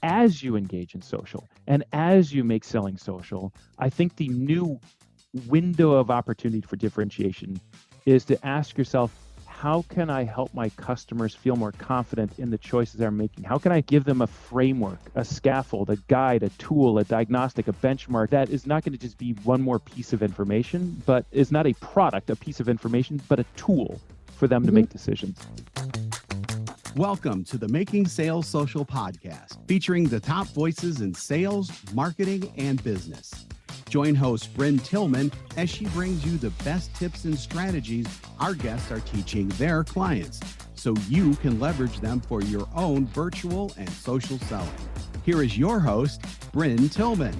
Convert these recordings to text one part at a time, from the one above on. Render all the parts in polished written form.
as you engage in social and as you make selling social, I think the new window of opportunity for differentiation is to ask yourself, how can I help my customers feel more confident in the choices they're making? How can I give them a framework, a scaffold, a guide, a tool, a diagnostic, a benchmark that is not going to just be one more piece of information, but is not a product, a piece of information, but a tool for them to make decisions. Welcome to the Making Sales Social podcast, featuring the top voices in sales, marketing, and business. Join host Brent Tillman as she brings you the best tips and strategies our guests are teaching their clients, so you can leverage them for your own virtual and social selling. Here is your host, Brent Tillman.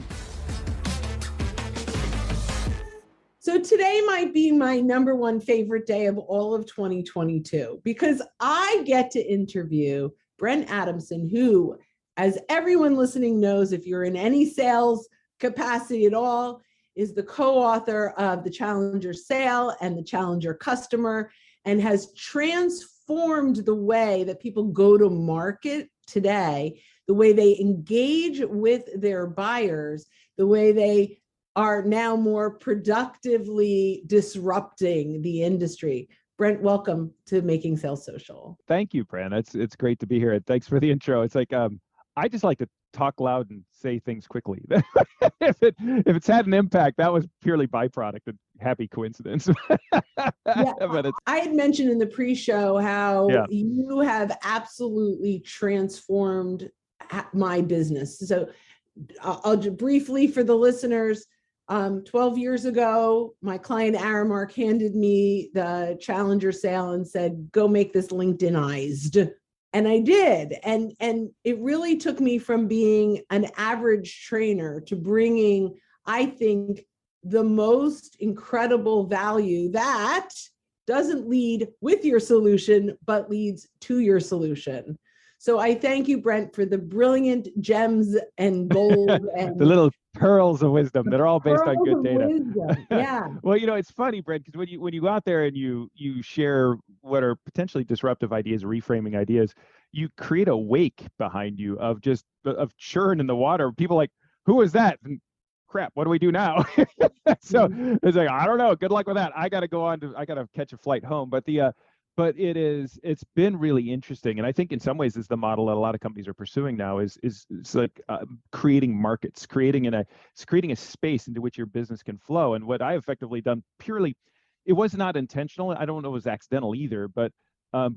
So today might be my number one favorite day of all of 2022 because I get to interview Brent Adamson, who, as everyone listening knows, if you're in any sales capacity at all, is the co-author of The Challenger Sale and The Challenger Customer, and has transformed the way that people go to market today, the way they engage with their buyers, the way they are now more productively disrupting the industry. Brent, welcome to Making Sales Social. Thank you, Brent. It's great to be here. Thanks for the intro. It's like I just like to talk loud and say things quickly. if it's had an impact, that was purely byproduct and happy coincidence. Yeah, but I had mentioned in the pre-show how you have absolutely transformed my business. So I'll just briefly for the listeners, 12 years ago, my client Aramark handed me the Challenger Sale and said, go make this LinkedInized. And I did. And it really took me from being an average trainer to bringing, I think, the most incredible value that doesn't lead with your solution, but leads to your solution. So I thank you, Brent, for the brilliant gems and gold and the little pearls of wisdom that are all based on good data. Yeah. Well, it's funny, Brent, because when you go out there and you share what are potentially disruptive ideas, reframing ideas, you create a wake behind you of churn in the water. People like, who is that? And crap, what do we do now? So it's like, I don't know. Good luck with that. I got to catch a flight home. But it's been really interesting. And I think in some ways it's the model that a lot of companies are pursuing now is like creating markets, creating a space into which your business can flow. And what I effectively done purely, it was not intentional. I don't know if it was accidental either, but I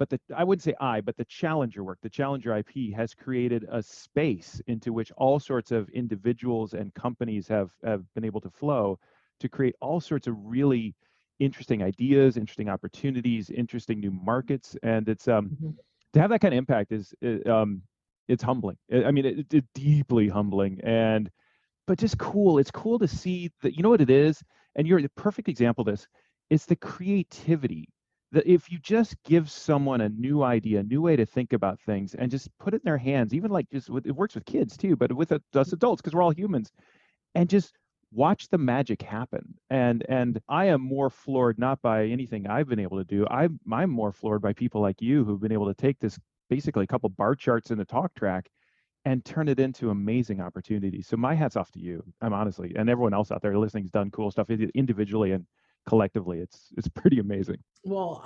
wouldn't say but the Challenger work, the Challenger IP has created a space into which all sorts of individuals and companies have been able to flow to create all sorts of really interesting ideas, interesting opportunities, interesting new markets. And it's to have that kind of impact it's humbling. I mean, it's deeply humbling, but just cool. It's cool to see that, you know what it is? And you're the perfect example of this. It's the creativity that if you just give someone a new idea, a new way to think about things and just put it in their hands, even like it works with kids too, but with us adults, because we're all humans, and just watch the magic happen. And I am more floored not by anything I've been able to do. I'm more floored by people like you who've been able to take this basically a couple bar charts in a talk track and turn it into amazing opportunities. So my hat's off to you. I'm honestly, and everyone else out there listening has done cool stuff individually and collectively. It's pretty amazing. Well,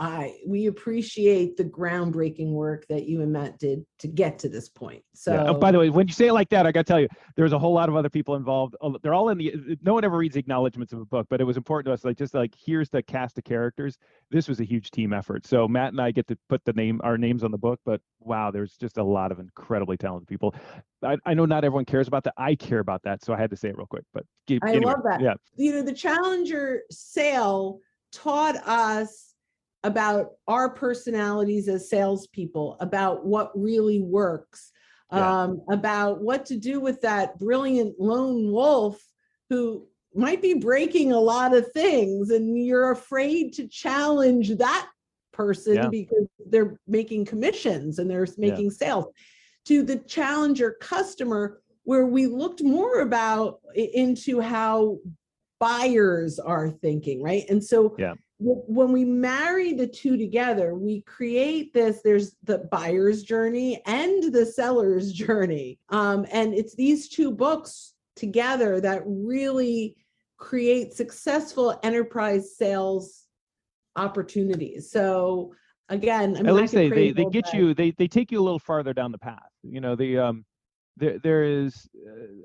we appreciate the groundbreaking work that you and Matt did to get to this point. So, yeah. Oh, by the way, when you say it like that, I got to tell you, there's a whole lot of other people involved. They're all no one ever reads the acknowledgments of a book, but it was important to us. Here's the cast of characters. This was a huge team effort. So Matt and I get to put our names on the book, but wow, there's just a lot of incredibly talented people. I know not everyone cares about that. I care about that. So I had to say it real quick, but anyway, I love that. Yeah. The Challenger Sale taught us about our personalities as salespeople, about what really works, about what to do with that brilliant lone wolf who might be breaking a lot of things, and you're afraid to challenge that person because they're making commissions and they're making sales. To the Challenger Customer, where we looked more into how buyers are thinking, right? And so when we marry the two together, we create this, there's the buyer's journey and the seller's journey. And it's these two books together that really create successful enterprise sales opportunities. So again, at least they get you, they take you a little farther down the path. There is,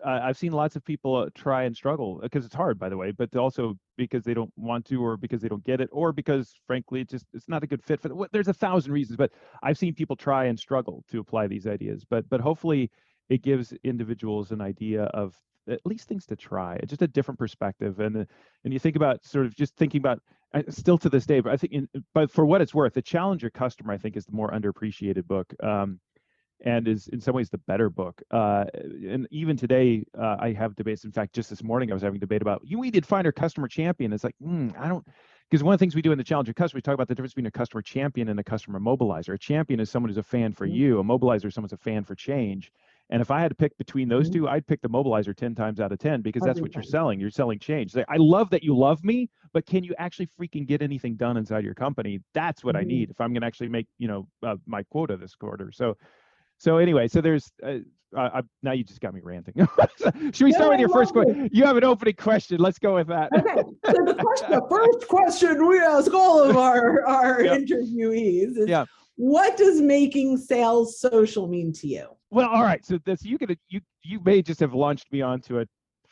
I've seen lots of people try and struggle because it's hard, by the way, but also because they don't want to, or because they don't get it, or because frankly, it's not a good fit for them. There's 1,000 reasons, but I've seen people try and struggle to apply these ideas, but hopefully it gives individuals an idea of at least things to try, just a different perspective. And you think about sort of just thinking about, still to this day, but I think, but for what it's worth, The Challenger Customer, I think, is the more underappreciated book. And is in some ways the better book. And even today, I have debates. In fact, just this morning, I was having a debate about, we did find our customer champion. It's like, I don't, because one of the things we do in the Challenger Customer, we talk about the difference between a customer champion and a customer mobilizer. A champion is someone who's a fan for you. A mobilizer is someone who's a fan for change. And if I had to pick between those two, I'd pick the mobilizer 10 times out of 10, because that's what you're selling. You're selling change. I love that you love me, but can you actually freaking get anything done inside your company? That's what I need if I'm going to actually make, my quota this quarter. So anyway, so there's, now you just got me ranting. Should we start with your first question? You have an opening question. Let's go with that. Okay. So the first question we ask all of our interviewees is, what does making sales social mean to you? Well, all right. So this, you may just have launched me onto a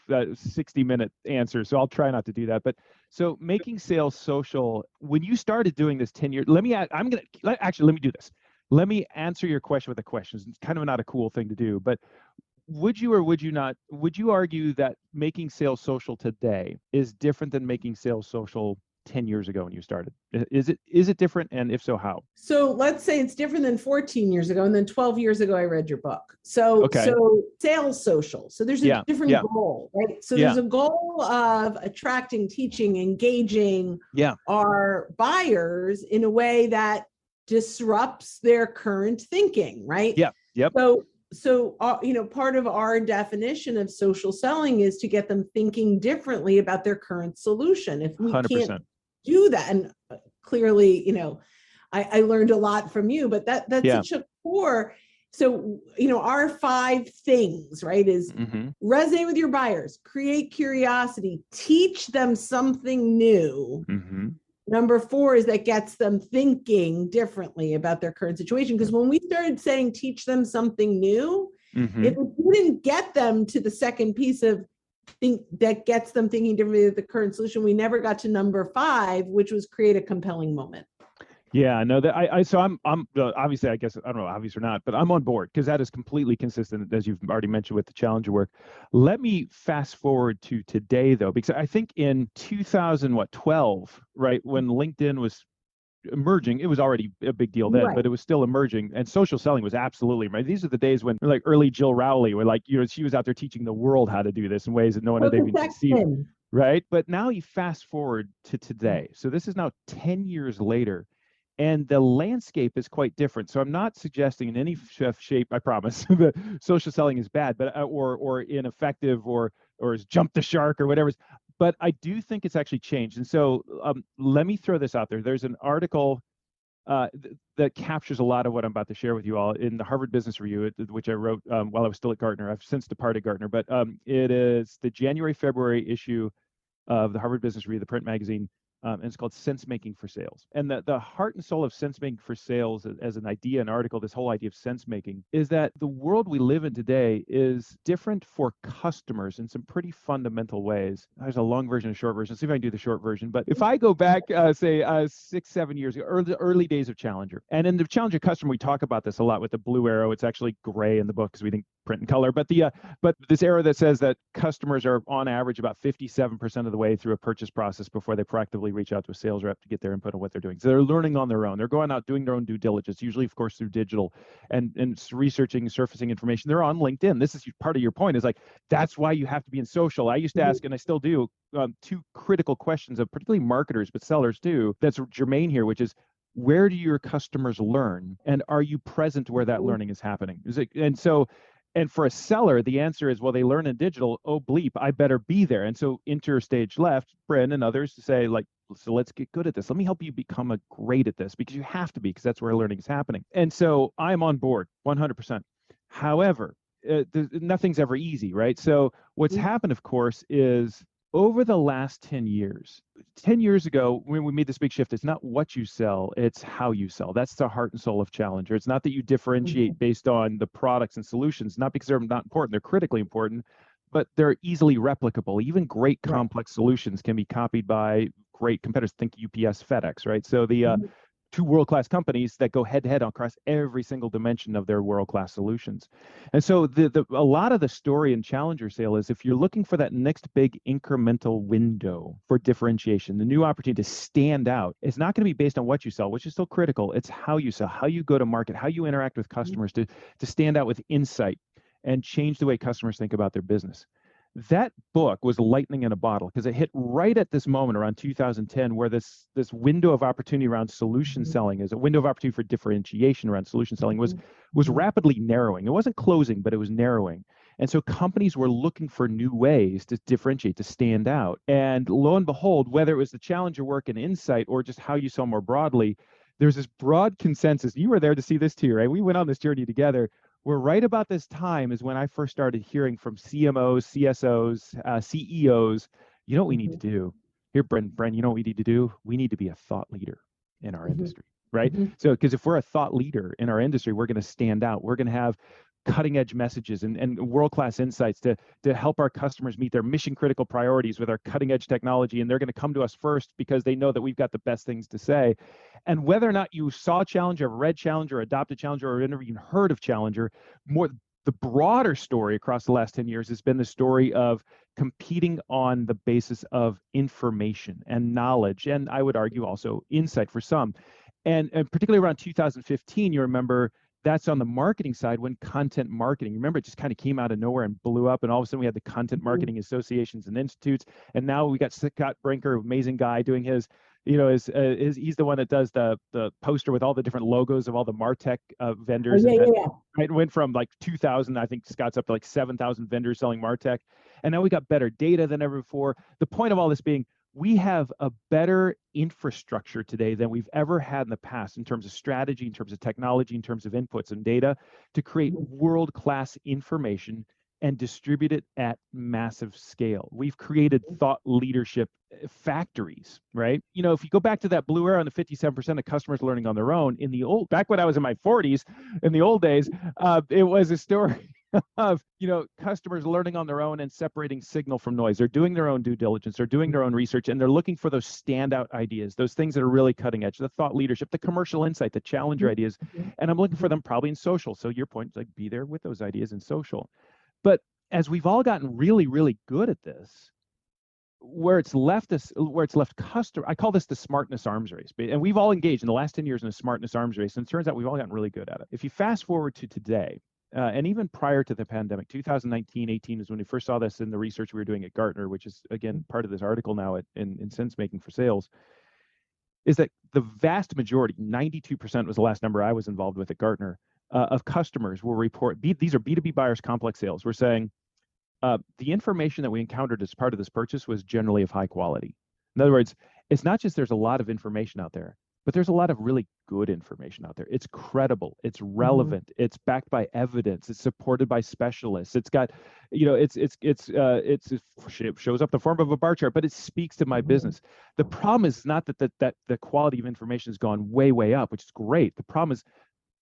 60-minute answer, so I'll try not to do that. But so making sales social, when you started doing this 10 years, let me do this. Let me answer your question with a question. It's kind of not a cool thing to do, but would you or would you not, would you argue that making sales social today is different than making sales social 10 years ago when you started? Is it different? And if so, how? So let's say it's different than 14 years ago. And then 12 years ago, I read your book. So sales social. So there's a different goal, right? So there's a goal of attracting, teaching, engaging our buyers in a way that disrupts their current thinking, right? So part of our definition of social selling is to get them thinking differently about their current solution. If we 100%. Can't do that, and clearly, I learned a lot from you, but that's such a core. So, our 5 things, right, is resonate with your buyers, create curiosity, teach them something new. Number 4 is that gets them thinking differently about their current situation. Because when we started saying teach them something new, if we didn't get them to the second piece of that gets them thinking differently of the current solution, we never got to number 5, which was create a compelling moment. Yeah, no, that so I'm obviously, I guess, I don't know, obvious or not, but I'm on board because that is completely consistent, as you've already mentioned, with the Challenger work. Let me fast forward to today, though, because I think in 2012, right, when LinkedIn was emerging, it was already a big deal then, but it was still emerging, and social selling was absolutely right. These are the days when, like, early Jill Rowley, where, like, she was out there teaching the world how to do this in ways that no one had even conceived. Right, but now you fast forward to today. So this is now 10 years later. And the landscape is quite different. So I'm not suggesting in any shape, I promise, that social selling is bad, but or ineffective or is jump the shark or whatever. But I do think it's actually changed. And so let me throw this out there. There's an article that captures a lot of what I'm about to share with you all in the Harvard Business Review, which I wrote while I was still at Gartner. I've since departed Gartner, but it is the January-February issue of the Harvard Business Review, the print magazine. And it's called Sense Making for Sales. And the heart and soul of sense making for sales as an idea, an article, this whole idea of sense making, is that the world we live in today is different for customers in some pretty fundamental ways. There's a long version, a short version. Let's see if I can do the short version. But if I go back, say 6-7 years ago, early days of Challenger, and in the Challenger Customer, we talk about this a lot with the blue arrow. It's actually gray in the book because we think print and color. But this arrow that says that customers are on average about 57% of the way through a purchase process before they proactively reach out to a sales rep to get their input on what they're doing. So they're learning on their own. They're going out doing their own due diligence, usually, of course, through digital and researching, surfacing information. They're on LinkedIn. This is part of your point, is like, that's why you have to be in social. I used to ask, and I still do, 2 critical questions of particularly marketers, but sellers too, that's germane here, which is, where do your customers learn? And are you present where that learning is happening? And so And for a seller, the answer is, well, they learn in digital. Oh, bleep, I better be there. And so enter stage left, Brent and others to say, like, so let's get good at this. Let me help you become great at this, because you have to be, because that's where learning is happening. And so I'm on board 100%. However, nothing's ever easy, right? So what's happened, of course, is over the last 10 years ago, when we made this big shift, it's not what you sell, it's how you sell. That's the heart and soul of Challenger. It's not that you differentiate based on the products and solutions, not because they're not important, they're critically important, but they're easily replicable. Even great complex solutions can be copied by great competitors. Think UPS, FedEx, right? So the two world-class companies that go head-to-head across every single dimension of their world-class solutions. And so a lot of the story in Challenger sale is, if you're looking for that next big incremental window for differentiation, the new opportunity to stand out, it's not going to be based on what you sell, which is still critical. It's how you sell, how you go to market, how you interact with customers to stand out with insight and change the way customers think about their business. That book was lightning in a bottle, because it hit right at this moment around 2010, where this window of opportunity around solution selling, is a window of opportunity for differentiation around solution selling, was rapidly narrowing. It wasn't closing, but it was narrowing. And so companies were looking for new ways to differentiate, to stand out. And lo and behold, whether it was the Challenger work and insight, or just how you sell more broadly, there's this broad consensus. You were there to see this too, right? We went on this journey together. We're right about this time is when I first started hearing from CMOs, CSOs, CEOs, you know what we need to do? Here, Brent, you know what we need to do? We need to be a thought leader in our industry, right? So, because if we're a thought leader in our industry, we're going to stand out. We're going to have cutting edge messages and world-class insights to help our customers meet their mission critical priorities with our cutting edge technology. And they're going to come to us first because they know that we've got the best things to say. And whether or not you saw Challenger, read Challenger, adopted Challenger, or never even heard of Challenger, the broader story across the last 10 years has been the story of competing on the basis of information and knowledge, and I would argue also insight for some. And particularly around 2015, you remember, that's on the marketing side, when content marketing, remember, it just kind of came out of nowhere and blew up. And all of a sudden we had the content marketing associations and institutes. And now we got Scott Brinker, amazing guy, doing his, he's the one that does the poster with all the different logos of all the MarTech vendors. Right? It went from like 2,000, I think Scott's up to like 7,000 vendors selling MarTech. And now we got better data than ever before. The point of all this being, we have a better infrastructure today than we've ever had in the past, in terms of strategy, in terms of technology, in terms of inputs and data, to create world-class information and distribute it at massive scale. We've created thought leadership factories, right? If you go back to that blue arrow and the 57% of customers learning on their own, back when I was in my 40s, in the old days, it was a story of customers learning on their own and separating signal from noise. They're doing their own due diligence, they're doing their own research, and they're looking for those standout ideas, those things that are really cutting edge, the thought leadership, the commercial insight, the Challenger ideas. And I'm looking for them probably in social. So your point is, like, be there with those ideas in social. But as we've all gotten really, really good at this, where it's left customer, I call this the smartness arms race. And we've all engaged in the last 10 years in a smartness arms race. And it turns out we've all gotten really good at it. If you fast forward to today, and even prior to the pandemic, 2019, 18 is when we first saw this in the research we were doing at Gartner, which is, again, part of this article now in Sense Making for Sales, is that the vast majority, 92% was the last number I was involved with at Gartner, of customers will report, these are B2B buyers, complex sales, we're saying the information that we encountered as part of this purchase was generally of high quality. In other words, it's not just there's a lot of information out there, but there's a lot of really good information out there. It's credible, it's relevant, it's backed by evidence, it's supported by specialists. It's got, it shows up the form of a bar chart, but it speaks to my business. The problem is not that the quality of information has gone way, way up, which is great. The problem is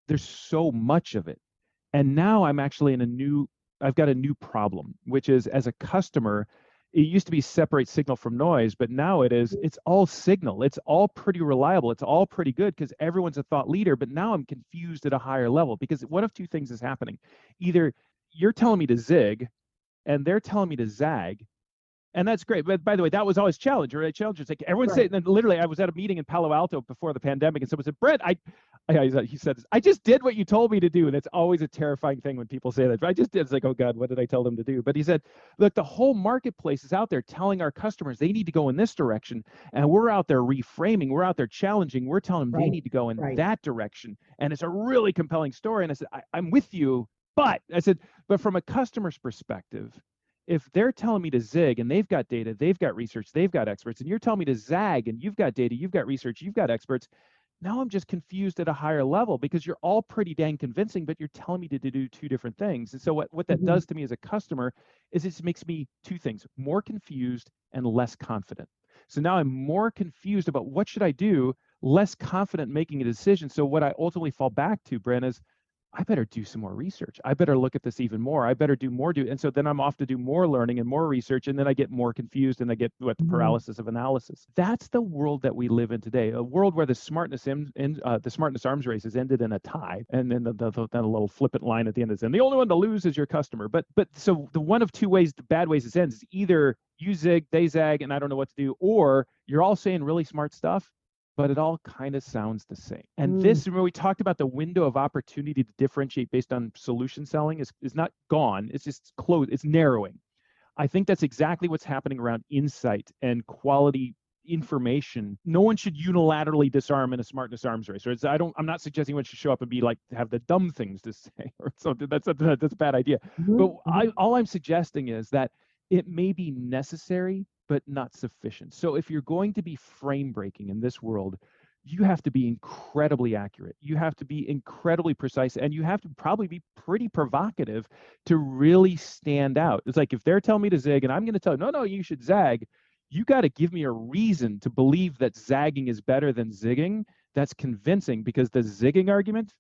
there's so much of it. And now I'm actually I've got a new problem, which is, as a customer, it used to be separate signal from noise, but now it's all signal. It's all pretty reliable. It's all pretty good because everyone's a thought leader, but now I'm confused at a higher level, because one of two things is happening. Either you're telling me to zig and they're telling me to zag, and that's great. But by the way, that was always Challenger, right? Challenger's like, everyone's saying, and literally, I was at a meeting in Palo Alto before the pandemic, and someone said, Brent, he said, I just did what you told me to do. And it's always a terrifying thing when people say that. I just did. It's like, oh God, what did I tell them to do? But he said, look, the whole marketplace is out there telling our customers they need to go in this direction. And we're out there reframing. We're out there challenging. We're telling them they need to go in that direction. And it's a really compelling story. And I said, I'm with you, But I said, but from a customer's perspective, if they're telling me to zig and they've got data, they've got research, they've got experts, and you're telling me to zag and you've got data, you've got research, you've got experts, now I'm just confused at a higher level because you're all pretty dang convincing, but you're telling me to do two different things. And so what that does to me as a customer is it makes me two things: more confused and less confident. So now I'm more confused about what should I do, less confident making a decision. So what I ultimately fall back to, Brent, is I better do some more research. I better look at this even more. I better do more. And so then I'm off to do more learning and more research. And then I get more confused and I get the paralysis of analysis. That's the world that we live in today. A world where the smartness arms race has ended in a tie. And then the little flippant line at the end is, and the only one to lose is your customer. But so the one of two ways, the bad ways it ends is either you zig, they zag, and I don't know what to do, or you're all saying really smart stuff, but it all kind of sounds the same. And this, when we talked about the window of opportunity to differentiate based on solution selling, is not gone. It's just closed. It's narrowing. I think that's exactly what's happening around insight and quality information. No one should unilaterally disarm in a smartness arms race. Or I'm not suggesting one should show up and be like, have the dumb things to say or something. That's a bad idea. But all I'm suggesting is that it may be necessary, but not sufficient. So if you're going to be frame breaking in this world, you have to be incredibly accurate. You have to be incredibly precise, and you have to probably be pretty provocative to really stand out. It's like if they're telling me to zig and I'm going to tell them, no, you should zag, you got to give me a reason to believe that zagging is better than zigging. That's convincing, because the zigging argument,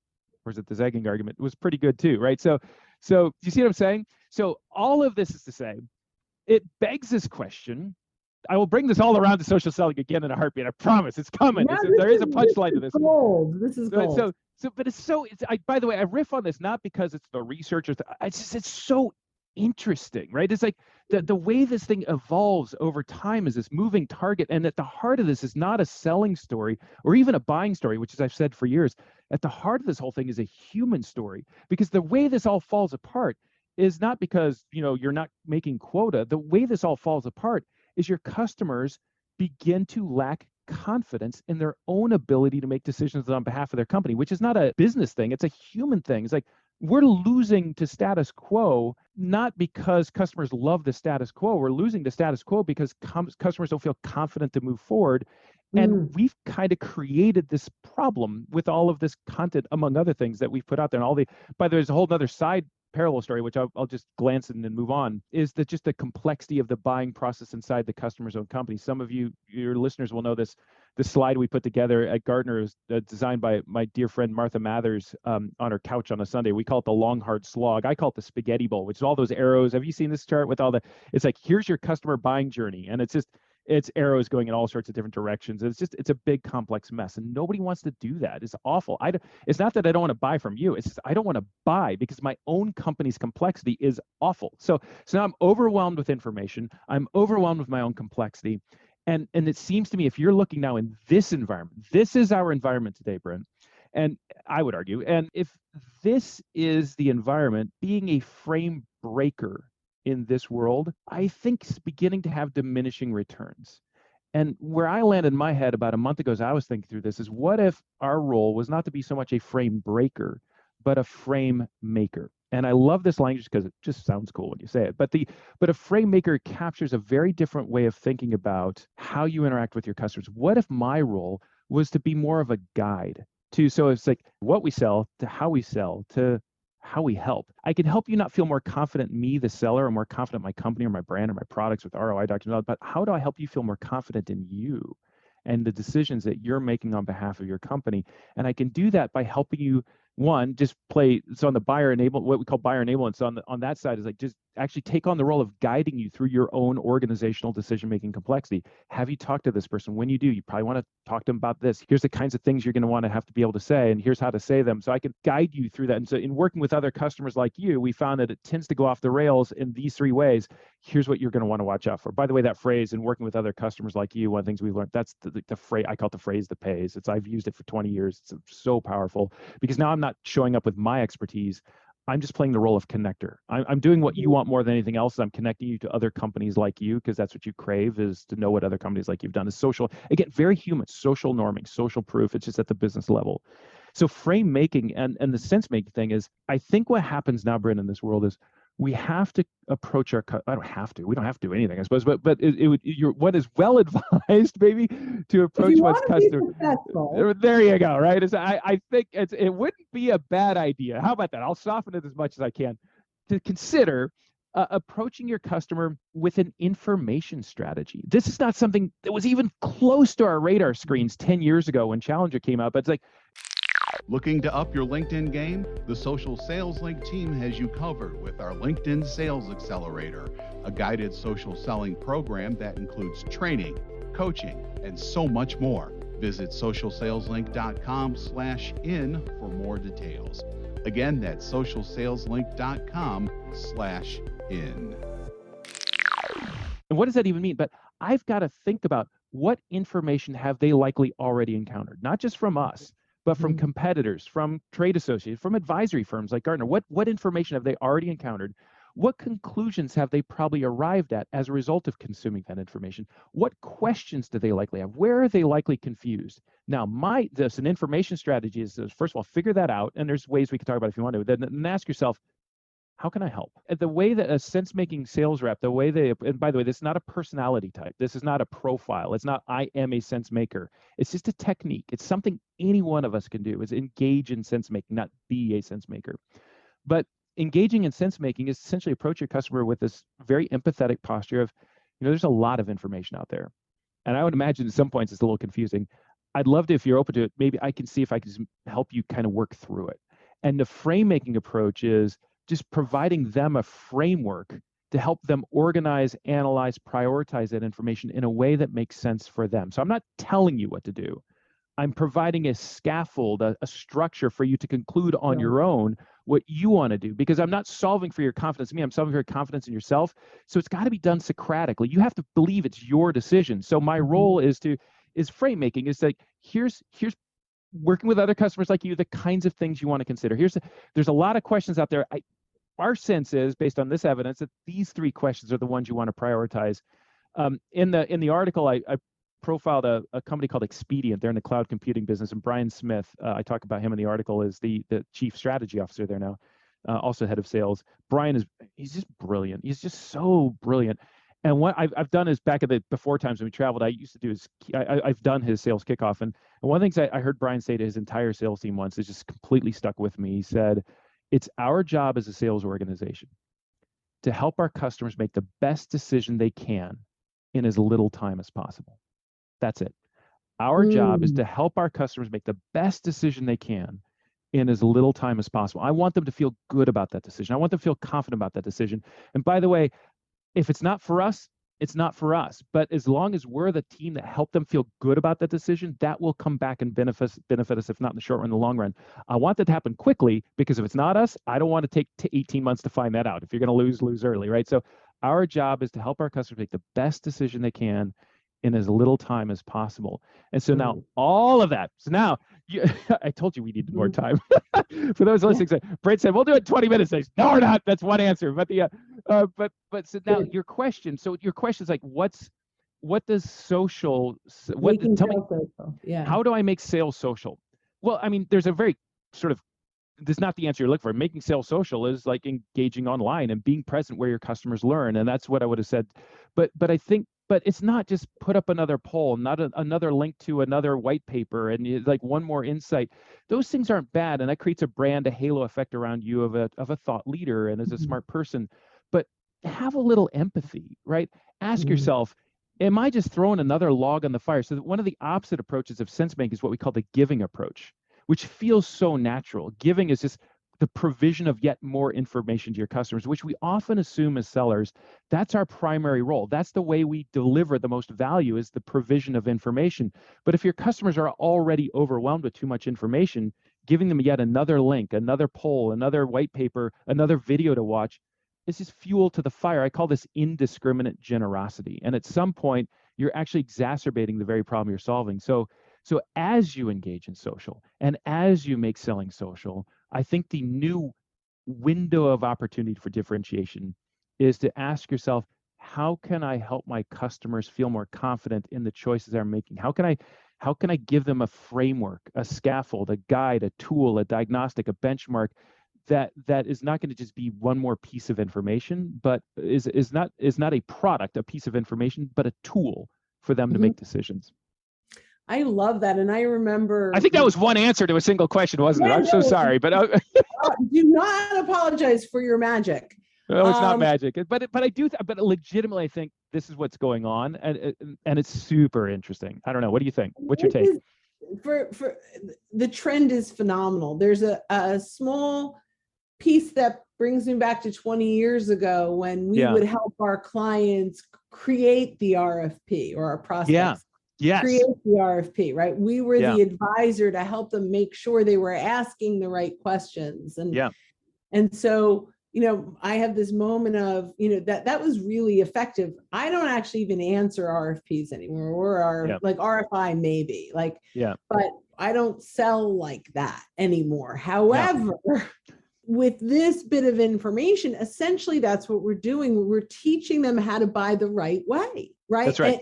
or is it the zagging argument, was pretty good too, right? So you see what I'm saying? So all of this is to say, it begs this question. I will bring this all around to social selling again in a heartbeat. I promise, it's coming. Yeah, There is a punchline to this. Gold. This is gold. By the way, I riff on this not because it's the research, it's so interesting, right? It's like the way this thing evolves over time is this moving target, and at the heart of this is not a selling story or even a buying story, which, as I've said for years, at the heart of this whole thing is a human story. Because the way this all falls apart is not because you're not making quota. The way this all falls apart is your customers begin to lack confidence in their own ability to make decisions on behalf of their company, which is not a business thing. It's a human thing. It's like we're losing to status quo, not because customers love the status quo. We're losing to status quo because customers don't feel confident to move forward. And we've kind of created this problem with all of this content, among other things, that we've put out there. And by the way, there's a whole other side parallel story, which I'll just glance in and move on, is that just the complexity of the buying process inside the customer's own company. Some of your listeners will know this. The slide we put together at Gartner is designed by my dear friend Martha Mathers on her couch on a Sunday. We call it the long, hard slog. I call it the spaghetti bowl, which is all those arrows. Have you seen this chart with it's like, here's your customer buying journey. And it's arrows going in all sorts of different directions. It's a big complex mess, and nobody wants to do that. It's awful. It's not that I don't want to buy from you. It's just I don't want to buy because my own company's complexity is awful. So now I'm overwhelmed with information. I'm overwhelmed with my own complexity. And it seems to me, if you're looking now in this environment, this is our environment today, Brent. And I would argue, and if this is the environment, being a frame breaker in this world, I think is beginning to have diminishing returns. And where I landed in my head about a month ago as I was thinking through this is, what if our role was not to be so much a frame breaker, but a frame maker? And I love this language because it just sounds cool when you say it. But a frame maker captures a very different way of thinking about how you interact with your customers. What if my role was to be more of a guide so it's like what we sell to how we sell to how we help. I can help you not feel more confident in me, the seller, or more confident in my company or my brand or my products with ROI documents, but how do I help you feel more confident in you and the decisions that you're making on behalf of your company? And I can do that by helping you, one, just play, so on the buyer enablement, what we call buyer enablement, so on that side is like just actually take on the role of guiding you through your own organizational decision-making complexity. Have you talked to this person? When you do, you probably want to talk to them about this. Here's the kinds of things you're going to want to have to be able to say, and here's how to say them. So I can guide you through that. And so in working with other customers like you, we found that it tends to go off the rails in these three ways. Here's what you're going to want to watch out for. By the way, that phrase, in working with other customers like you, one of the things we've learned, that's the phrase, I call it the phrase that pays. I've used it for 20 years. It's so powerful because now I'm not showing up with my expertise. I'm just playing the role of connector. I'm doing what you want more than anything else. I'm connecting you to other companies like you because that's what you crave, is to know what other companies like you've done. Is social, again, very human, social norming, social proof. It's just at the business level. So frame making and the sense making thing is, I think what happens now, Brent, in this world is we have to approach our, I don't have to, we don't have to do anything, I suppose, but what is well advised, maybe, to approach one's customer. There you go, right? I think it wouldn't be a bad idea. How about that? I'll soften it as much as I can to consider approaching your customer with an information strategy. This is not something that was even close to our radar screens 10 years ago when Challenger came out, but it's like, looking to up your LinkedIn game? The Social Sales Link team has you covered with our LinkedIn Sales Accelerator, a guided social selling program that includes training, coaching, and so much more. Visit socialsaleslink.com/in for more details. Again, that's socialsaleslink.com/in. And what does that even mean? But I've got to think about what information have they likely already encountered, not just from us, but from competitors, from trade associates, from advisory firms like Gartner. What information have they already encountered? What conclusions have they probably arrived at as a result of consuming that information? What questions do they likely have? Where are they likely confused? Now, an information strategy is, first of all, figure that out. And there's ways we can talk about if you want to. Then ask yourself, how can I help? The way that a sense-making sales rep, and by the way, this is not a personality type. This is not a profile. It's not, I am a sense maker. It's just a technique. It's something any one of us can do, is engage in sense making, not be a sense maker. But engaging in sense making is essentially approach your customer with this very empathetic posture of, there's a lot of information out there. And I would imagine at some points it's a little confusing. I'd love to, if you're open to it, maybe I can see if I can help you kind of work through it. And the frame making approach is just providing them a framework to help them organize, analyze, prioritize that information in a way that makes sense for them. So I'm not telling you what to do. I'm providing a scaffold, a structure for you to conclude on your own what you want to do, because I'm not solving for your confidence in me. I'm solving for your confidence in yourself. So it's got to be done Socratically. You have to believe it's your decision. So my role is frame making. Is like, here's working with other customers like you, the kinds of things you want to consider. There's a lot of questions out there. Our sense is, based on this evidence, that these three questions are the ones you want to prioritize. In the article, I profiled a company called Expedient. They're in the cloud computing business, and Brian Smith, I talk about him in the article, is the chief strategy officer there now, also head of sales. Brian he's just brilliant. He's just so brilliant. And what I've done is, back at the before times when we traveled, I used to do I've done his sales kickoff. And one of the things I heard Brian say to his entire sales team once is just completely stuck with me. He said, it's our job as a sales organization to help our customers make the best decision they can in as little time as possible. That's it. Our job is to help our customers make the best decision they can in as little time as possible. I want them to feel good about that decision. I want them to feel confident about that decision. And by the way, if it's not for us, it's not for us. But as long as we're the team that helped them feel good about that decision, that will come back and benefit us, if not in the short run, in the long run. I want that to happen quickly, because if it's not us, I don't want to take 18 months to find that out. If you're going to lose early, right? So our job is to help our customers make the best decision they can in as little time as possible. And so now all of that. So now I told you we needed more time. For those listening, Brent said, we'll do it in 20 minutes. No, we're not. That's one answer. But so now your question. So your question is like, what does social, tell me, social. Yeah. How do I make sales social? Well, I mean, there's a very sort of, this is not the answer you're looking for. Making sales social is like engaging online and being present where your customers learn. And that's what I would have said. But I think, but it's not just put up another poll, not another link to another white paper, and like one more insight. Those things aren't bad, and that creates a brand, a halo effect around you of a thought leader and as a smart person. But have a little empathy, right? Ask yourself, am I just throwing another log on the fire? So that one of the opposite approaches of sense making is what we call the giving approach, which feels so natural. Giving is just the provision of yet more information to your customers, which we often assume as sellers, that's our primary role. That's the way we deliver the most value, is the provision of information. But if your customers are already overwhelmed with too much information, giving them yet another link, another poll, another white paper, another video to watch, is just fuel to the fire. I call this indiscriminate generosity. And at some point, you're actually exacerbating the very problem you're solving. So as you engage in social and as you make selling social, I think the new window of opportunity for differentiation is to ask yourself, how can I help my customers feel more confident in the choices they're making? How can How can I give them a framework, a scaffold, a guide, a tool, a diagnostic, a benchmark that is not going to just be one more piece of information, but is not a product, a piece of information, but a tool for them to make decisions. I love that. And I remember, I think that was one answer to a single question, wasn't it? I'm so sorry, but do not apologize for your magic. No, it's not magic, but I do. But legitimately, I think this is what's going on, and it's super interesting. I don't know. What do you think? What's your take? For the trend is phenomenal. There's a small piece that brings me back to 20 years ago when we would help our clients create the RFP, or our prospects create the RFP, right? We were the advisor to help them make sure they were asking the right questions. And so, I have this moment of, that was really effective. I don't actually even answer RFPs anymore, or like RFI maybe, but I don't sell like that anymore. However, with this bit of information, essentially that's what we're doing. We're teaching them how to buy the right way, right? That's right.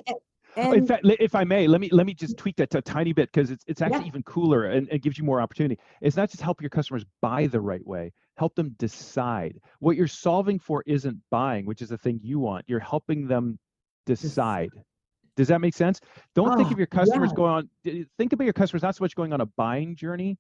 And in fact, if I may, let me just tweak that a tiny bit, because it's actually even cooler and it gives you more opportunity. It's not just help your customers buy the right way, help them decide. What you're solving for isn't buying, which is the thing you want. You're helping them decide. Does that make sense? Don't think of your customers think about your customers not so much going on a buying journey,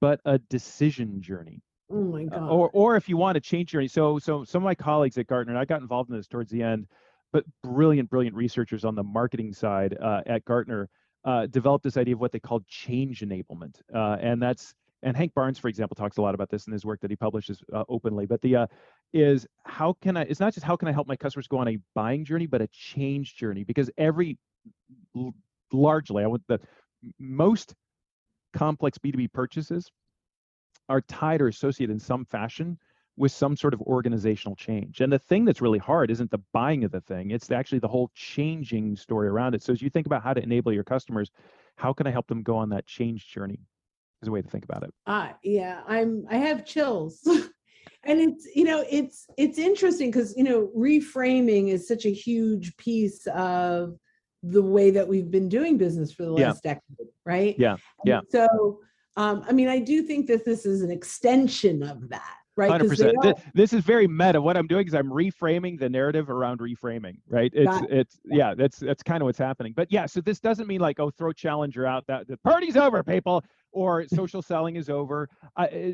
but a decision journey. Oh my God. Or if you want to change journey. So some of my colleagues at Gartner, and I got involved in this towards the end, but brilliant researchers on the marketing side at Gartner developed this idea of what they called change enablement. And Hank Barnes, for example, talks a lot about this in his work that he publishes openly. But it's not just how can I help my customers go on a buying journey, but a change journey, because the most complex B2B purchases are tied or associated in some fashion with some sort of organizational change. And the thing that's really hard isn't the buying of the thing, it's actually the whole changing story around it. So as you think about how to enable your customers, how can I help them go on that change journey is a way to think about it. I have chills. And it's interesting because, reframing is such a huge piece of the way that we've been doing business for the last decade, right? So, I do think that this is an extension of that. Right. 100%. This is very meta. What I'm doing is I'm reframing the narrative around reframing. Right. That's kind of what's happening. But so this doesn't mean like, throw Challenger out, that the party's over, people, or social selling is over.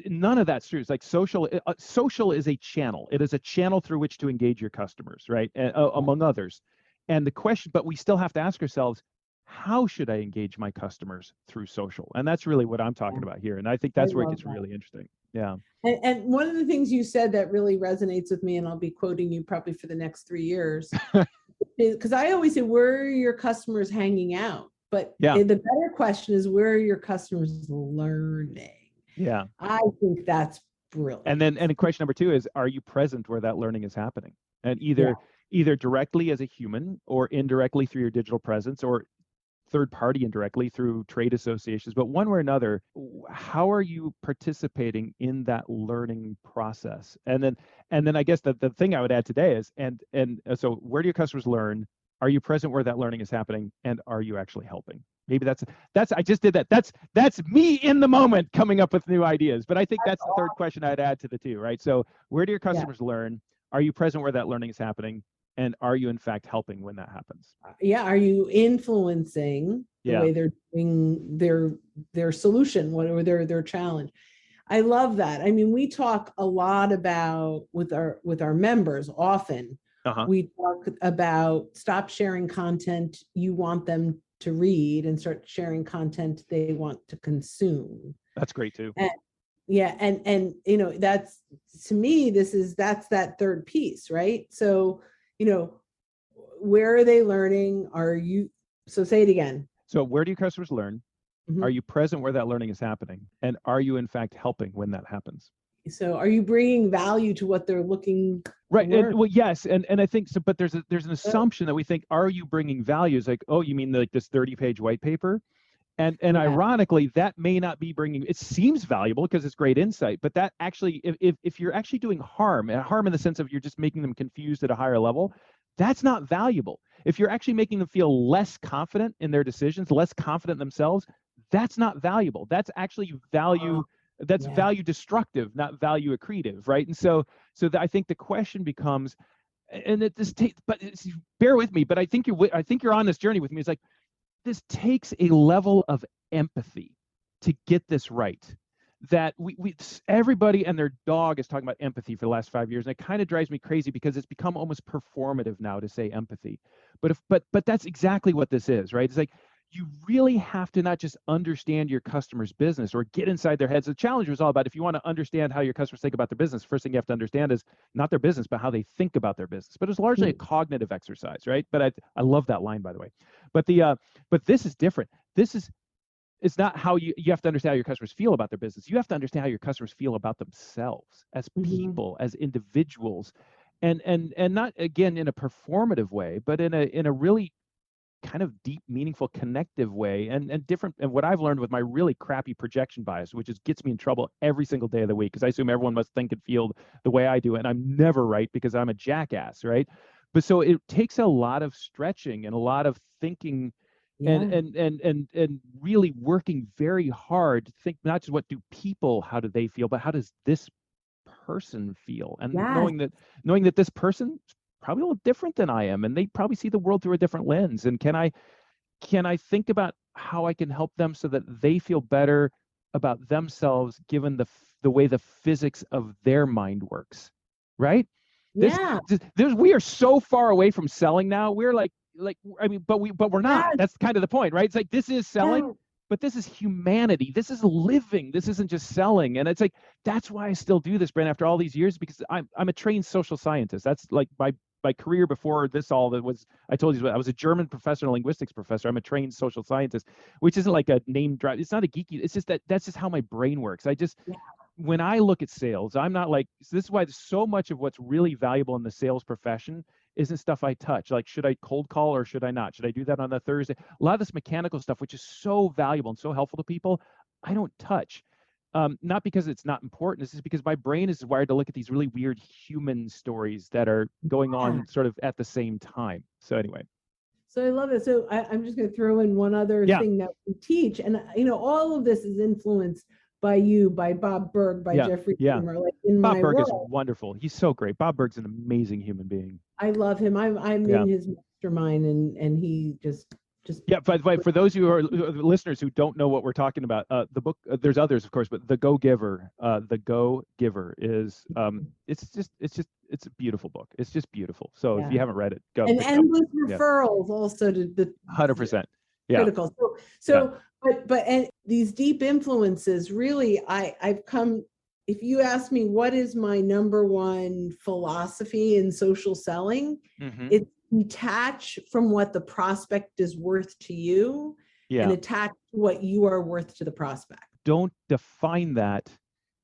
None of that's true. It's like social is a channel. It is a channel through which to engage your customers, right? Among others. And the question, but we still have to ask ourselves, how should I engage my customers through social? And that's really what I'm talking about here. And I think that's where it gets really interesting. Yeah. And one of the things you said that really resonates with me, and I'll be quoting you probably for the next 3 years, is because I always say, where are your customers hanging out? But the better question is, where are your customers learning? Yeah. I think that's brilliant. And question number 2 is, are you present where that learning is happening? And either directly as a human, or indirectly through your digital presence, or third party indirectly through trade associations, but one way or another, how are you participating in that learning process? And then I guess the thing I would add today is, and so where do your customers learn? Are you present where that learning is happening? And are you actually helping? Maybe that's I just did that. That's me in the moment coming up with new ideas. But I think that's the third question I'd add to the 2, right? So where do your customers learn? Are you present where that learning is happening? And are you in fact helping when that happens? Are you influencing the way they're doing their solution, or their challenge? I love that. We talk a lot about with our members often. We talk about stop sharing content you want them to read and start sharing content they want to consume. That's great too. And that's, to me, that's that third piece, right? So, where are they learning? So say it again. So where do your customers learn? Mm-hmm. Are you present where that learning is happening? And are you in fact helping when that happens? So are you bringing value to what they're looking right? Yes. And I think so, but there's an assumption that we think, are you bringing value? It's like, you mean like this 30-page white paper? And ironically, that may not be bringing, it seems valuable because it's great insight, but that actually, if you're actually doing harm in the sense of you're just making them confused at a higher level, that's not valuable. If you're actually making them feel less confident in their decisions, less confident in themselves, that's not valuable. That's actually value. That's value destructive, not value accretive, right? And so I think the question becomes, and bear with me, but I think you're on this journey with me. It's like, this takes a level of empathy to get this right. That everybody and their dog is talking about empathy for the last 5 years, and it kind of drives me crazy because it's become almost performative now to say empathy. But that's exactly what this is, right? It's like, you really have to not just understand your customer's business or get inside their heads. The challenge was all about, if you want to understand how your customers think about their business, first thing you have to understand is not their business, but how they think about their business. But it's largely a cognitive exercise, right? But I love that line, by the way. But this is different. It's not how you have to understand how your customers feel about their business. You have to understand how your customers feel about themselves as people, as individuals, and not, again, in a performative way, but in a really kind of deep, meaningful, connective way, and different. And what I've learned with my really crappy projection bias, which gets me in trouble every single day of the week, because I assume everyone must think and feel the way I do, and I'm never right because I'm a jackass, right? But so it takes a lot of stretching and a lot of thinking, and really working very hard to think not just how do they feel, but how does this person feel, and knowing that this person probably a little different than I am, and they probably see the world through a different lens. And can I think about how I can help them so that they feel better about themselves, given the way the physics of their mind works, right? We are so far away from selling now. We're like but we're not. That's kind of the point, right? It's like, this is selling, but this is humanity. This is living. This isn't just selling. And it's like, that's why I still do this, Brent, after all these years, because I'm a trained social scientist. That's like my career before this. I told you, I was a German professor and a linguistics professor. I'm a trained social scientist, which isn't like a name drop. It's not a geeky. It's just that's just how my brain works. When I look at sales, I'm not like, this is why so much of what's really valuable in the sales profession isn't stuff I touch. Like, should I cold call or should I not? Should I do that on a Thursday? A lot of this mechanical stuff, which is so valuable and so helpful to people, I don't touch. Not because it's not important. It's just because my brain is wired to look at these really weird human stories that are going on sort of at the same time. So anyway. So I love it. So I'm just going to throw in one other thing that we teach. And, all of this is influenced by you, by Bob Burg, by Jeffrey Dahmer. Bob Burg is wonderful. He's so great. Bob Burg's an amazing human being. I love him. I'm in his mastermind, and he just But for those who are listeners who don't know what we're talking about, the book, there's others, of course, but The Go Giver is it's a beautiful book. It's just beautiful. So if you haven't read it, go. And endless referrals also to the 100%. Critical. But these deep influences, really, I've come, if you ask me what is my number one philosophy in social selling, it's detach from what the prospect is worth to you and attach what you are worth to the prospect. Don't define that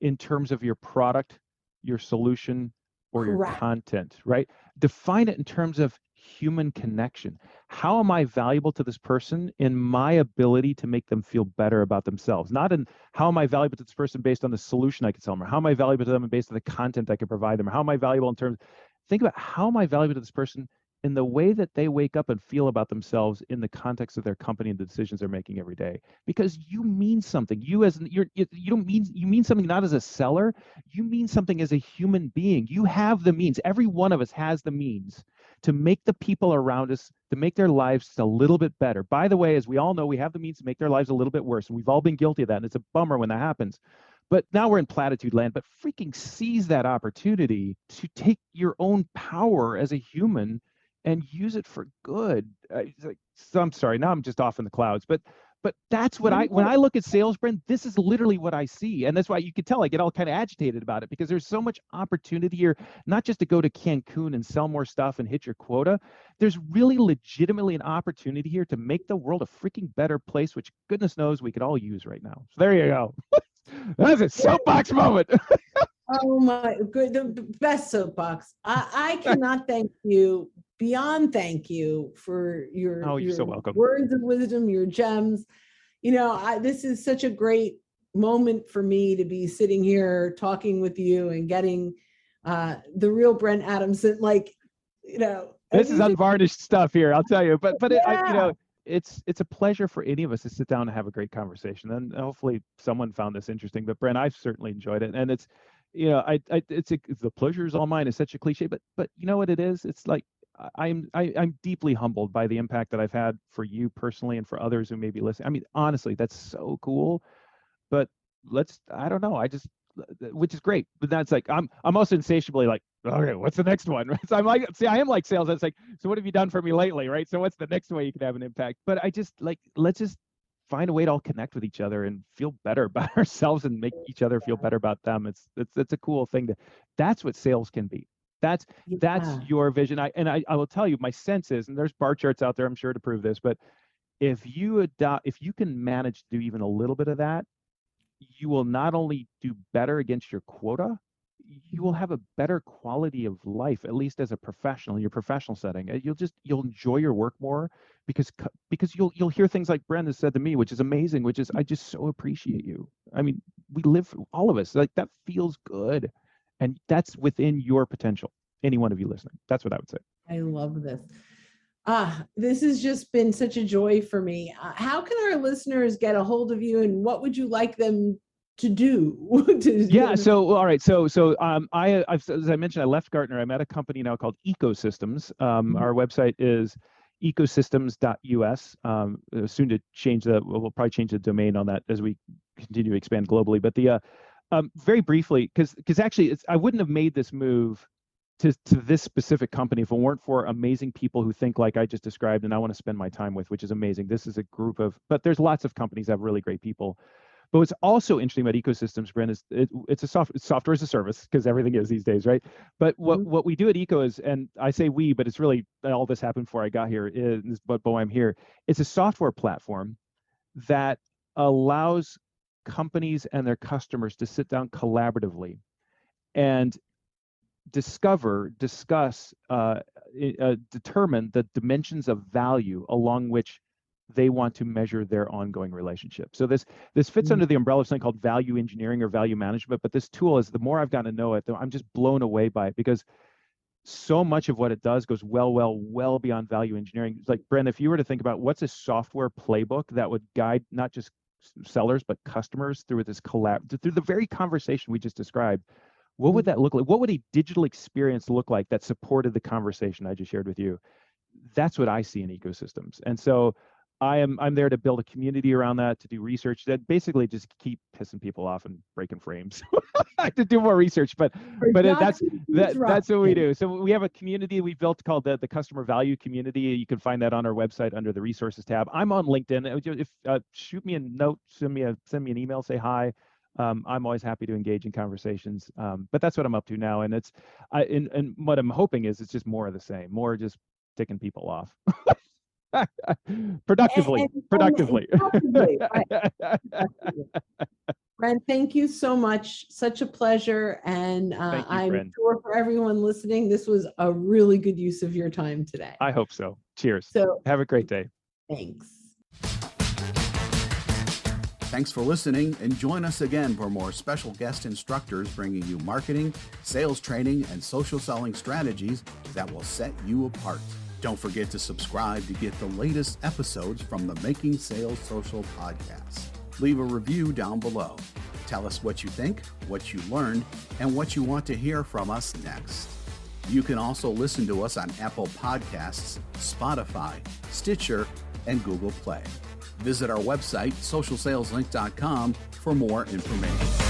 in terms of your product, your solution, or your content, right? Define it in terms of human connection. How am I valuable to this person in my ability to make them feel better about themselves? Not in how am I valuable to this person based on the solution I can sell them, or how am I valuable to them based on the content I can provide them, or how am I valuable in terms, think about how am I valuable to this person in the way that they wake up and feel about themselves in the context of their company and the decisions they're making every day. Because you mean something. You mean something not as a seller, you mean something as a human being. You have the means. Every one of us has the means to make the people around us, to make their lives a little bit better. By the way, as we all know, we have the means to make their lives a little bit worse. And we've all been guilty of that. And it's a bummer when that happens. But now we're in platitude land, but freaking seize that opportunity to take your own power as a human and use it for good. So I'm sorry, now I'm just off in the clouds, but that's what when I look at sales, Brent, this is literally what I see. And that's why you can tell I get all kind of agitated about it, because there's so much opportunity here, not just to go to Cancun and sell more stuff and hit your quota. There's really legitimately an opportunity here to make the world a freaking better place, which goodness knows we could all use right now. So there you go. That's a soapbox moment. Oh my good, the best soapbox. I cannot thank you beyond thank you for your you're so welcome. Words of wisdom, your gems. This is such a great moment for me to be sitting here talking with you and getting the real Brent Adamson, This is unvarnished stuff here, I'll tell you. But it's a pleasure for any of us to sit down and have a great conversation. And hopefully someone found this interesting. But Brent, I've certainly enjoyed it. And it's, it's the pleasure is all mine. It's such a cliche, but you know what it is? It's like I'm deeply humbled by the impact that I've had for you personally and for others who may be listening. I mean, honestly, that's so cool. But I don't know. Which is great, but that's like I'm also insatiably like, okay, what's the next one? So I'm like, I am like sales. It's like, so what have you done for me lately, right? So what's the next way you can have an impact? But I just like, let's just find a way to all connect with each other and feel better about ourselves and make each other feel better about them. It's a cool thing that's what sales can be. That's your vision. I will tell you, my sense is, and there's bar charts out there, I'm sure, to prove this, but if you can manage to do even a little bit of that, you will not only do better against your quota, you will have a better quality of life, at least as a professional in your professional setting. You'll enjoy your work more because you'll hear things like Brent has said to me, which is amazing, which is, I just so appreciate you. I mean, we live, all of us, like that feels good. And that's within your potential. Any one of you listening. That's what I would say. I love this. This has just been such a joy for me. How can our listeners get a hold of you, and what would you like them to do? So all right. So as I mentioned, I left Gartner. I'm at a company now called Ecosystems. Our website is ecosystems.us. Soon to change we'll probably change the domain on that as we continue to expand globally. But very briefly, because actually I wouldn't have made this move to this specific company if it weren't for amazing people who think like I just described and I want to spend my time with, which is amazing. This is a group but there's lots of companies that have really great people. But what's also interesting about Ecosystems, Brent, is it's software as a service, because everything is these days, right? But what we do at Eco is, and I say we, but it's really all this happened before I got here, but I'm here. It's a software platform that allows companies and their customers to sit down collaboratively and discuss, determine the dimensions of value along which they want to measure their ongoing relationship. So this fits under the umbrella of something called value engineering or value management. But this tool is, the more I've gotten to know it, I'm just blown away by it, because so much of what it does goes well beyond value engineering. Like, Brent, if you were to think about what's a software playbook that would guide not just sellers but customers through through the very conversation we just described, what would that look like? What would a digital experience look like that supported the conversation I just shared with you? That's what I see in Ecosystems. And so I'm there to build a community around that, to do research that basically just keep pissing people off and breaking frames. To do more research, but that's what we do. So we have a community we built called the Customer Value Community. You can find that on our website under the Resources tab. I'm on LinkedIn. If shoot me a note, send me an email, say hi. I'm always happy to engage in conversations. But that's what I'm up to now, and and what I'm hoping is it's just more of the same, more just ticking people off. Productively. Brent, thank you so much. Such a pleasure. And I'm sure for everyone listening, this was a really good use of your time today. I hope so. Cheers. So have a great day. Thanks. Thanks for listening, and join us again for more special guest instructors bringing you marketing, sales training, and social selling strategies that will set you apart. Don't forget to subscribe to get the latest episodes from the Making Sales Social podcast. Leave a review down below. Tell us what you think, what you learned, and what you want to hear from us next. You can also listen to us on Apple Podcasts, Spotify, Stitcher, and Google Play. Visit our website, socialsaleslink.com, for more information.